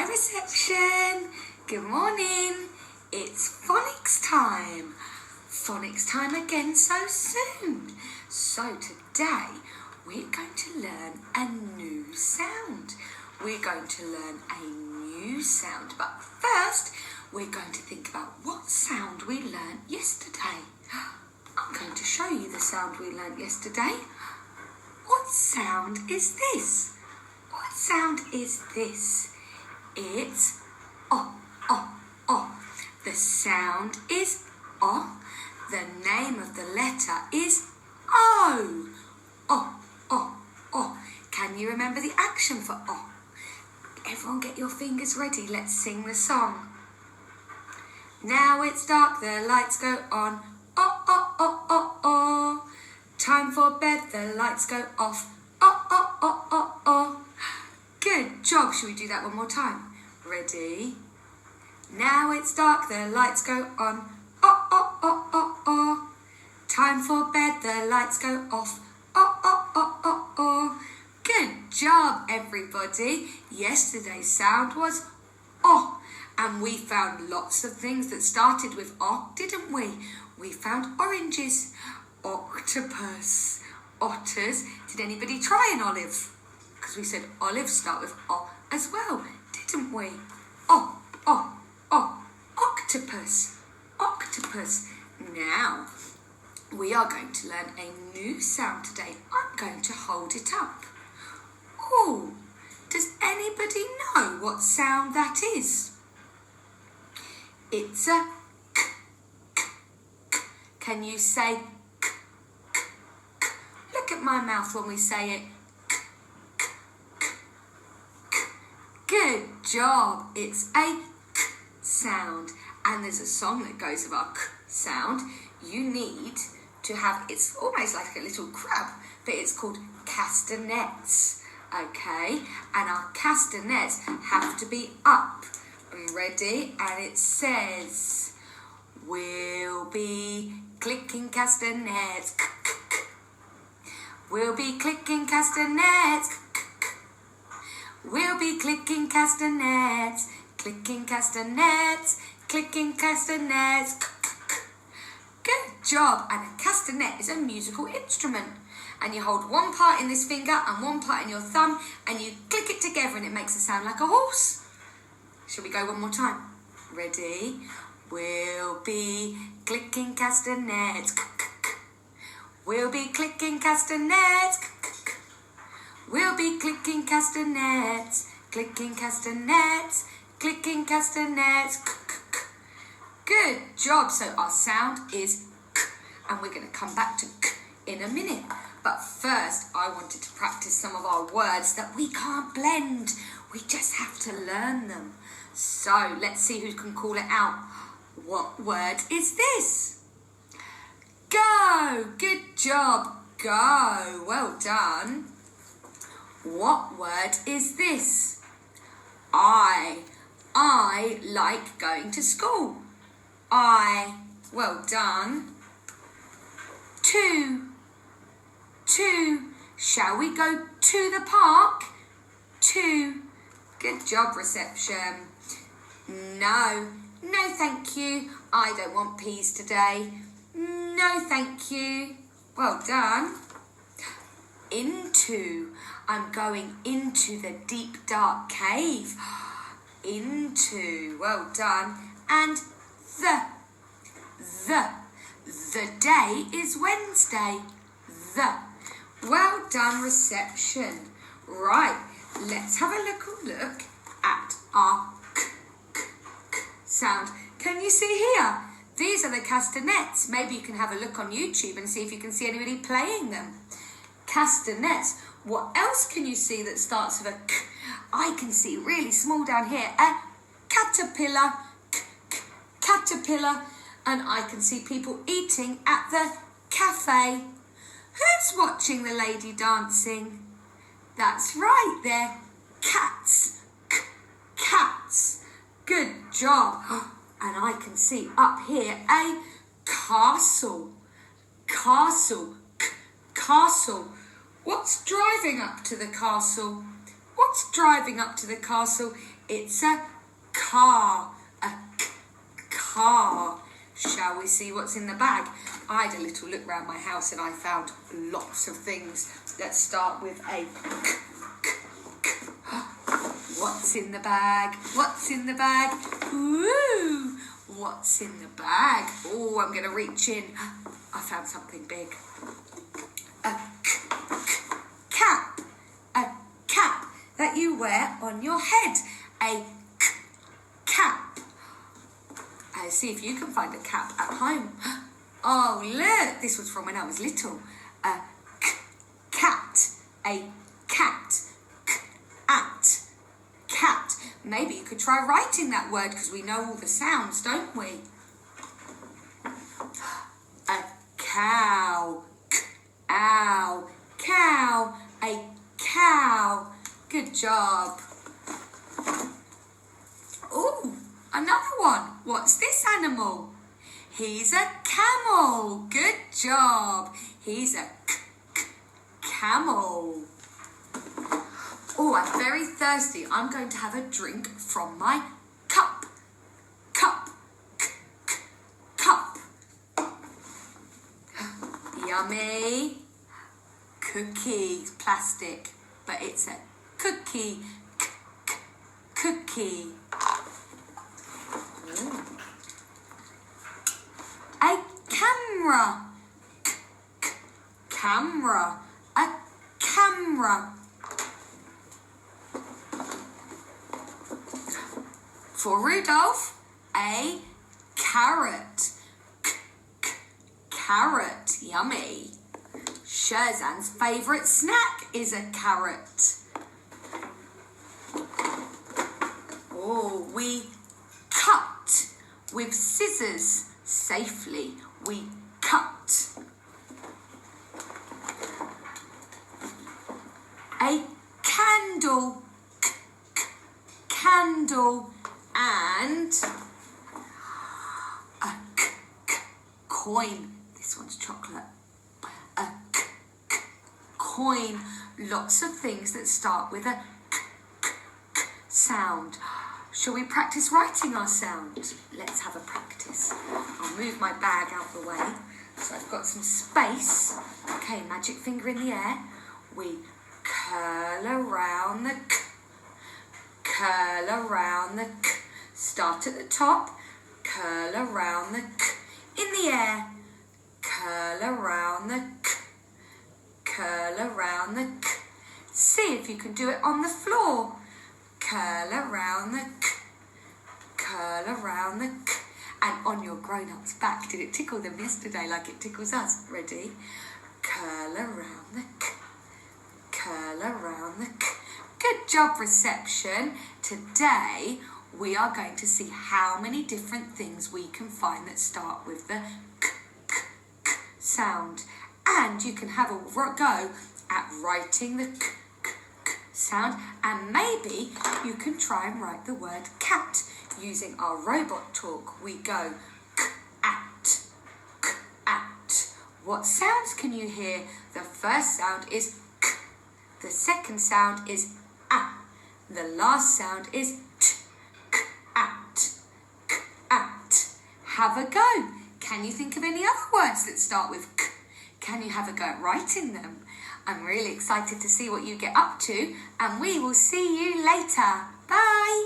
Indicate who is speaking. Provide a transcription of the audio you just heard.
Speaker 1: Hi reception, good morning, it's phonics time. Phonics time again so soon. So today we're going to learn a new sound. We're going to learn a new sound, but first we're going to think about what sound we learned yesterday. I'm going to show you the sound we learned yesterday. What sound is this? What sound is this? It's O, O, O. The sound is O. The name of the letter is O. O, O, O. Can you remember the action for O? Everyone get your fingers ready. Let's sing the song. Now it's dark, the lights go on. O, O, O, O, O. Time for bed, the lights go off. O, O, O, O, O. Good job. Shall we do that one more time? Ready? Now it's dark, the lights go on. O, O, O, O, O. Time for bed, the lights go off. O, O, O, O, O. Good job, everybody. Yesterday's sound was O. And we found lots of things that started with O, didn't we? We found oranges, octopus, otters. Did anybody try an olive? Because we said olives start with O as well, didn't we? O, O, O, octopus, octopus. Now, we are going to learn a new sound today. I'm going to hold it up. Oh, does anybody know what sound that is? It's a k, k, k. Can you say k, k, k? Look at my mouth when we say it. Good job. It's a k sound. And there's a song that goes with our k sound. You need to have, it's almost like a little crab, but it's called castanets. Okay? And our castanets have to be up. Ready? And it says, we'll be clicking castanets. K, k, k. We'll be clicking castanets. K, k, k. We'll be clicking castanets, clicking castanets, clicking castanets. Good job. And a castanet is a musical instrument. And you hold one part in this finger and one part in your thumb and you click it together and it makes it sound like a horse. Shall we go one more time? Ready? We'll be clicking castanets. We'll be clicking castanets. We'll be clicking castanets, clicking castanets, clicking castanets. Good job. So our sound is k, and we're going to come back to k in a minute. But first, I wanted to practice some of our words that we can't blend. We just have to learn them. So let's see who can call it out. What word is this? Go. Good job. Go. Well done. What word is this? I like going to school. Well done. Two. Shall we go to the park? Two. Good job, reception. No, thank you. I don't want peas today. No, thank you. Well done. Into. I'm going into the deep dark cave. Into. Well done. And the day is Wednesday. Well done, reception. Right, let's have a look at our k, k, k sound. Can you see here? These are the castanets. Maybe you can have a look on YouTube and see if you can see anybody playing them. Castanets. What else can you see that starts with a k? I can see really small down here, a caterpillar, k, k, caterpillar. And I can see people eating at the cafe. Who's watching the lady dancing? That's right, they're cats. K, cats. Good job. And I can see up here a castle. Castle. K, castle. What's driving up to the castle? What's driving up to the castle? It's a car. Car. Shall we see what's in the bag? I had a little look around my house and I found lots of things that start with a What's in the bag? What's in the bag? Ooh, what's in the bag? Oh, I'm going to reach in. I found something big. A cap. A cap that you wear on your head. A cap. See if you can find a cap at home. Oh, look. This was from when I was little. A cat. A cat. At. Cat. Maybe you could try writing that word because we know all the sounds, don't we? A cow. Ow. Cow. A cow. Good job. Ooh, another one. What's this animal? He's a camel. Good job. He's a camel. Oh, I'm very thirsty. I'm going to have a drink from my cup. Cup. Cup. Yummy. Cookie. Plastic. But it's a cookie. Cookie. A camera. Camera. A camera. For Rudolph, a carrot. Carrot, yummy. Sherzan's favourite snack is a carrot. Oh, we cut with scissors safely. We cut. A candle. Candle. And a coin. This one's chocolate. A coin. Lots of things that start with a sound. Shall we practice writing our sound? Let's have a practice. I'll move my bag out the way so I've got some space. Okay, magic finger in the air. We curl around the curl around the start at the top, curl around the in the air, curl around the curl around the see if you can do it on the floor, curl around the curl around the and on your grown-up's back. Did it tickle them yesterday like it tickles us? Ready? Curl around the curl around the Good job, reception. Today, we are going to see how many different things we can find that start with the sound. And you can have a go at writing the sound. And maybe you can try and write the word cat. Using our robot talk, we go at. What sounds can you hear? The first sound is k. The second sound is a. The last sound is t. At. Have a go. Can you think of any other words that start with k? Can you have a go at writing them? I'm really excited to see what you get up to, and we will see you later. Bye.